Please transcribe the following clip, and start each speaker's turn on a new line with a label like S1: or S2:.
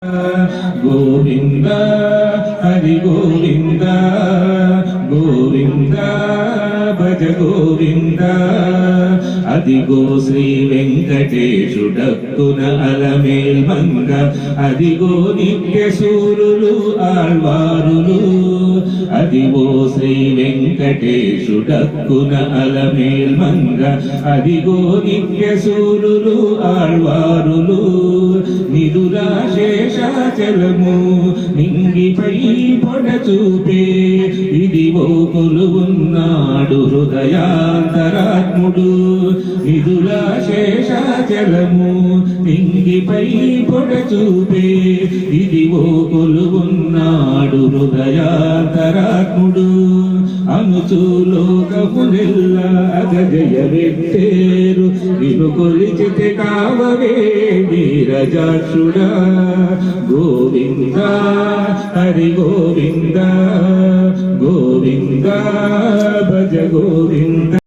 S1: गोविंद हरि गोविंद गोविंद भज गोविंद अदिगो श्री वेंकटेशुडक्कुन अलमेल मंग अदिगो नित्य सूरुलु आळ्वारुलु अदिगो श्री वेंकटेशुडक्कुन अलमेल मंग अदिगो नित्य सूरुलु आळ्वारुलु निदुला శేషాచలము నింగిపై పొడ చూపే ఇదివో కొలువున్నాడు హృదయాంతరాత్ముడు నిదుల శేషాచలము నింగిపై పొడ చూపే ఇదివో కొలువున్నాడు హృదయాంతరాత్ముడు అనుచు లోకమునెల్ల అగజయ వెట్టేరు నిను కొలిచితే కావవే నీరజాక్షుడా गोविंद हरि गोविंद गोविंद भज गोविंद।